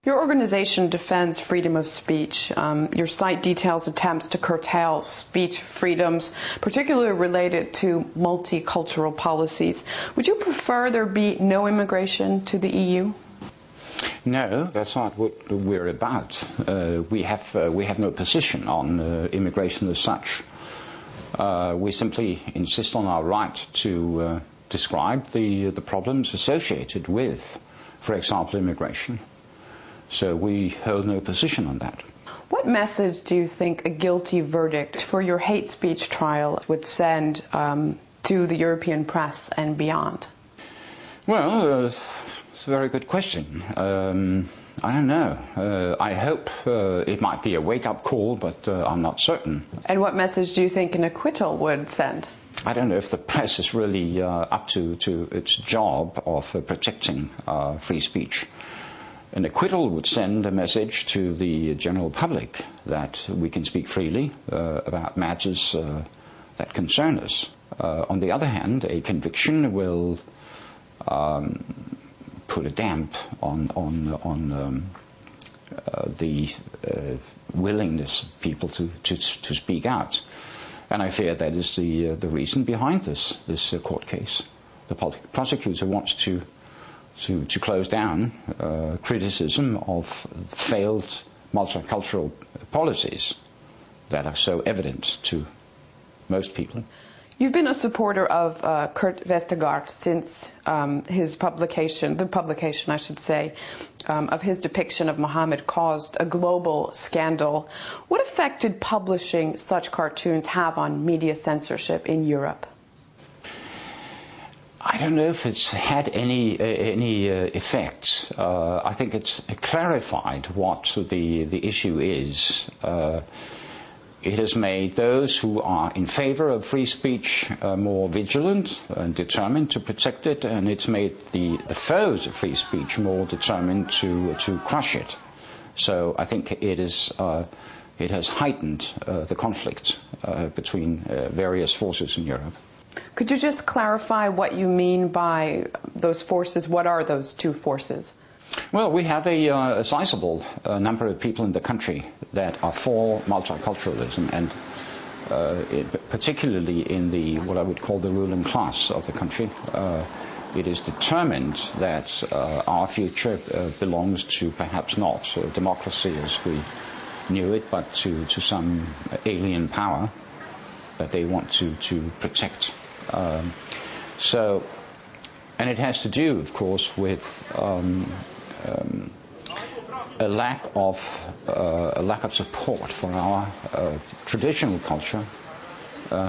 Your organization defends freedom of speech. Your site details attempts to curtail speech freedoms, particularly related to multicultural policies. Would you prefer there be no immigration to the EU? No, that's not what we're about. We have no position on immigration as such. We simply insist on our right to describe the problems associated with, for example, immigration. So we hold no position on that. What message do you think a guilty verdict for your hate speech trial would send to the European press and beyond? Well, it's a very good question. I don't know. I hope it might be a wake-up call, but I'm not certain. And what message do you think an acquittal would send? I don't know if the press is really up to its job of protecting free speech. An acquittal would send a message to the general public that we can speak freely about matters that concern us. On the other hand, a conviction will put a damp on the willingness of people to speak out. And I fear that is the reason behind this court case. The prosecutor wants to close down criticism of failed multicultural policies that are so evident to most people. You've been a supporter of Lars Hedegaard since his publication, I should say, of his depiction of Muhammad caused a global scandal. What effect did publishing such cartoons have on media censorship in Europe? I don't know if it's had any effect. I think it's clarified what the issue is. It has made those who are in favor of free speech more vigilant and determined to protect it, and it's made the foes of free speech more determined to crush it. So I think it has heightened the conflict between various forces in Europe. Could you just clarify what you mean by those forces? What are those two forces? Well, we have a sizable number of people in the country that are for multiculturalism, and particularly in what I would call the ruling class of the country. It is determined that our future belongs to perhaps not democracy as we knew it, but to some alien power that they want to protect. And it has to do, of course, with a lack of support for our traditional culture,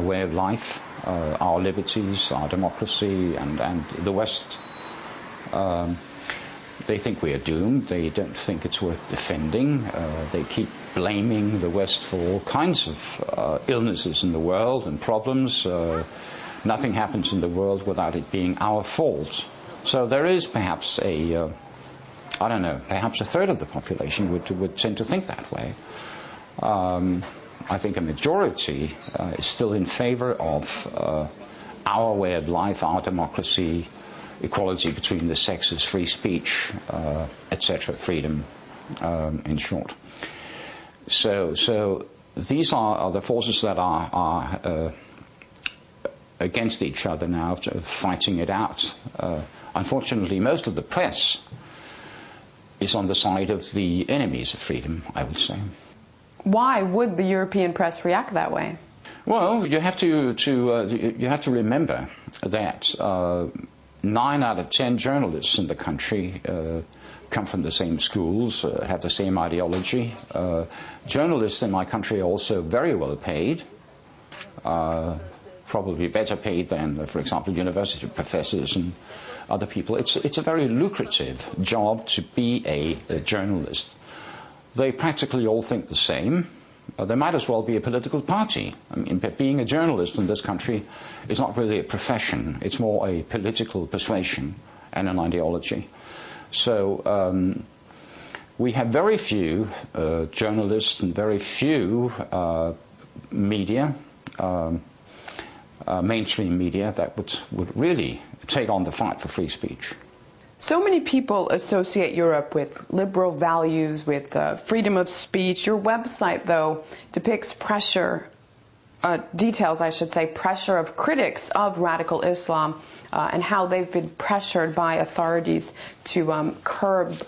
way of life, our liberties, our democracy, and the West. They think we are doomed. They don't think it's worth defending. They keep blaming the West for all kinds of illnesses in the world and problems. Nothing happens in the world without it being our fault. So there is perhaps I don't know, perhaps a third of the population would tend to think that way. I think a majority is still in favor of our way of life, our democracy, equality between the sexes, free speech, etc., freedom, in short. So these are the forces that are against each other now, fighting it out. Unfortunately, most of the press is on the side of the enemies of freedom, I would say. Why would the European press react that way? Well, you have to remember that 9 out of 10 journalists in the country come from the same schools, have the same ideology. Journalists in my country are also very well paid, probably better paid than, for example, university professors and other people. It's a very lucrative job to be a journalist. They practically all think the same. They might as well be a political party. I mean, being a journalist in this country is not really a profession. It's more a political persuasion and an ideology. So we have very few journalists and very few media, mainstream media, that would really take on the fight for free speech. So many people associate Europe with liberal values, with freedom of speech. Your website, though, depicts details, I should say, pressure of critics of radical Islam and how they've been pressured by authorities to curb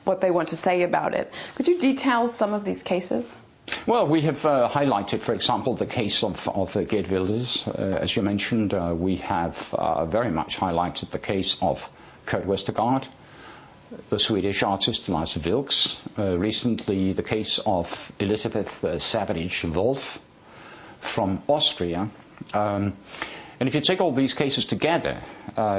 what they want to say about it. Could you detail some of these cases? Well, we have highlighted, for example, the case of Geert Wilders. As you mentioned, we have very much highlighted the case of Kurt Vestergaard, the Swedish artist Lars Vilks, recently the case of Elisabeth Sabarich-Wolf from Austria. And if you take all these cases together,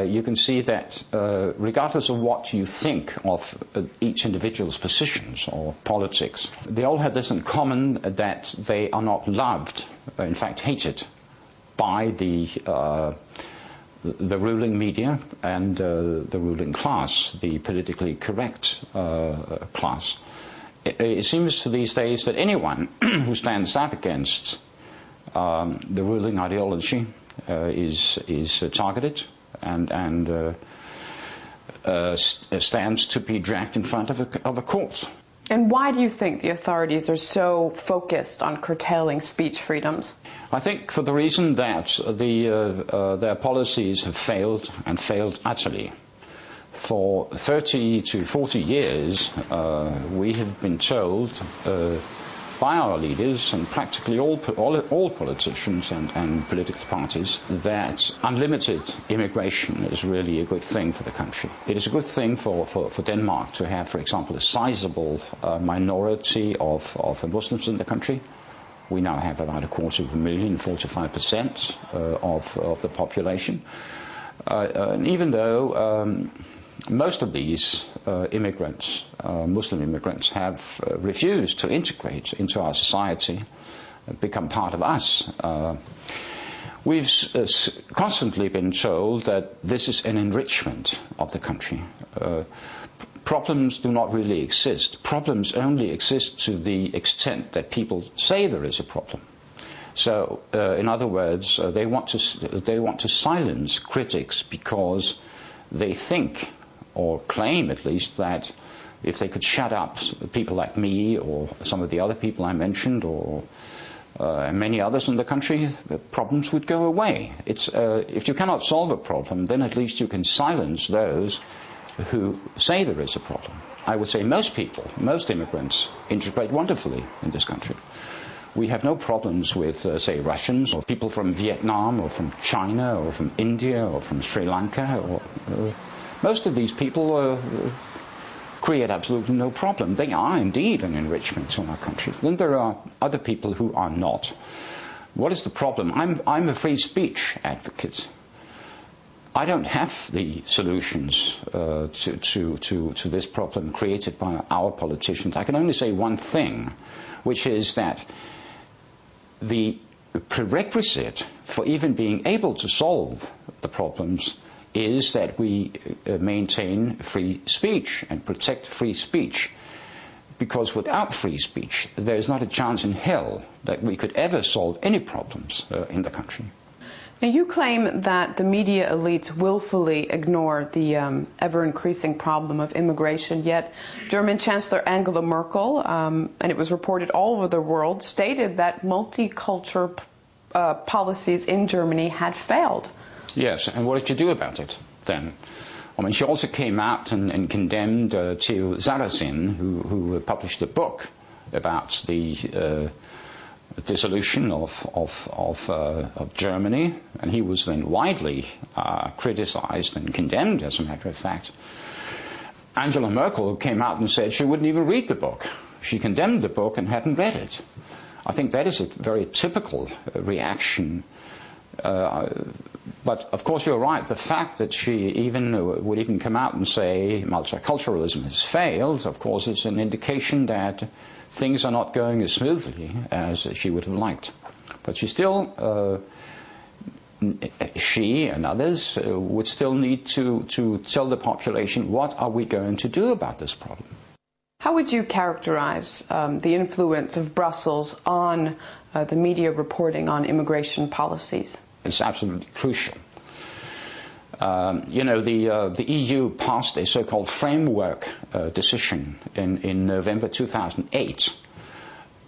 you can see that regardless of what you think of each individual's positions or politics, they all have this in common, that they are not loved, in fact hated, by the ruling media and the ruling class, the politically correct class. It seems these days that anyone who stands up against the ruling ideology is targeted and stands to be dragged in front of a court. And why do you think the authorities are so focused on curtailing speech freedoms? I think for the reason that their policies have failed, and failed utterly. For 30 to 40 years, we have been told by our leaders and practically all politicians and political parties that unlimited immigration is really a good thing for the country. It is a good thing for Denmark to have, for example, a sizable minority of Muslims in the country. We now have about 250,000, 45% of the population. And even though most of these immigrants, Muslim immigrants, have refused to integrate into our society, become part of us, we've constantly been told that this is an enrichment of the country. Problems do not really exist. Problems only exist to the extent that people say there is a problem. So, in other words, they want to silence critics because they think, or claim at least, that if they could shut up people like me or some of the other people I mentioned, or many others in the country, the problems would go away. If you cannot solve a problem, then at least you can silence those who say there is a problem. I would say most people, most immigrants, integrate wonderfully in this country. We have no problems with, say, Russians, or people from Vietnam, or from China, or from India, or from Sri Lanka. Most of these people create absolutely no problem. They are indeed an enrichment to our country. Then there are other people who are not. What is the problem? I'm a free speech advocate. I don't have the solutions to this problem created by our politicians. I can only say one thing, which is that the prerequisite for even being able to solve the problems is that we maintain free speech and protect free speech. Because without free speech, there is not a chance in hell that we could ever solve any problems in the country. Now, you claim that the media elites willfully ignore the ever-increasing problem of immigration, yet German Chancellor Angela Merkel, and it was reported all over the world, stated that multicultural policies in Germany had failed. Yes, and what did you do about it then? I mean, she also came out and condemned Theo Sarrazin, who published a book about the dissolution of Germany, and he was then widely criticized and condemned, as a matter of fact. Angela Merkel came out and said she wouldn't even read the book. She condemned the book and hadn't read it. I think that is a very typical reaction. But of course you're right, the fact that she would even come out and say multiculturalism has failed, of course, is an indication that things are not going as smoothly as she would have liked. But she still, she and others would still need to tell the population, what are we going to do about this problem? How would you characterize the influence of Brussels on the media reporting on immigration policies? It's absolutely crucial. You know, the EU passed a so-called framework decision in November 2008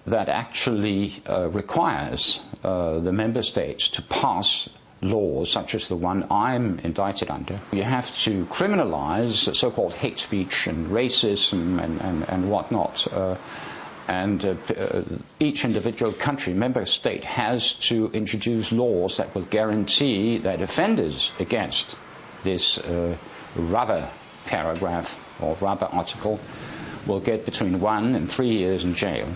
that actually requires the member states to pass laws such as the one I'm indicted under. You have to criminalize so-called hate speech and racism and whatnot. Each individual country, member state, has to introduce laws that will guarantee that offenders against this rubber paragraph or rubber article will get between 1 and 3 years in jail.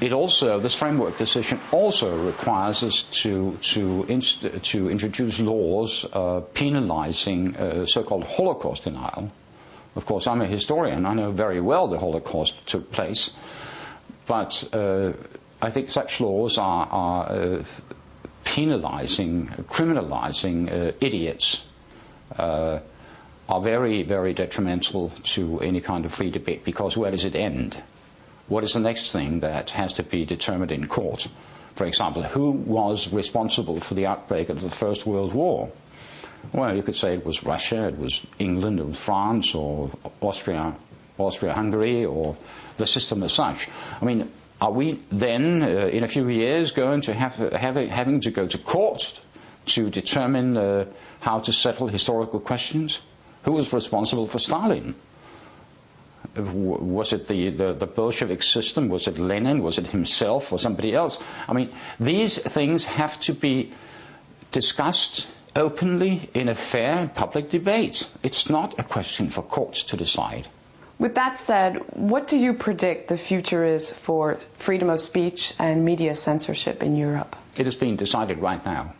This framework decision also requires us to introduce laws penalizing so-called Holocaust denial. Of course, I'm a historian. I know very well the Holocaust took place, but I think such laws are criminalizing idiots, are very, very detrimental to any kind of free debate, because where does it end? What is the next thing that has to be determined in court? For example, who was responsible for the outbreak of the First World War? Well, you could say it was Russia, it was England, it was France, or Austria-Hungary, or the system as such. I mean, are we then, in a few years, going to having to go to court to determine how to settle historical questions? Who was responsible for Stalin? Was it the Bolshevik system? Was it Lenin? Was it himself or somebody else? I mean, these things have to be discussed openly in a fair public debate. It's not a question for courts to decide. With that said, what do you predict the future is for freedom of speech and media censorship in Europe? It is being decided right now.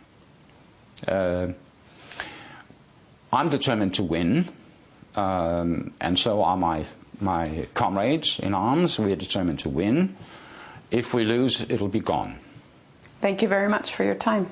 I'm determined to win, and so are my comrades in arms. We are determined to win. If we lose, it'll be gone. Thank you very much for your time.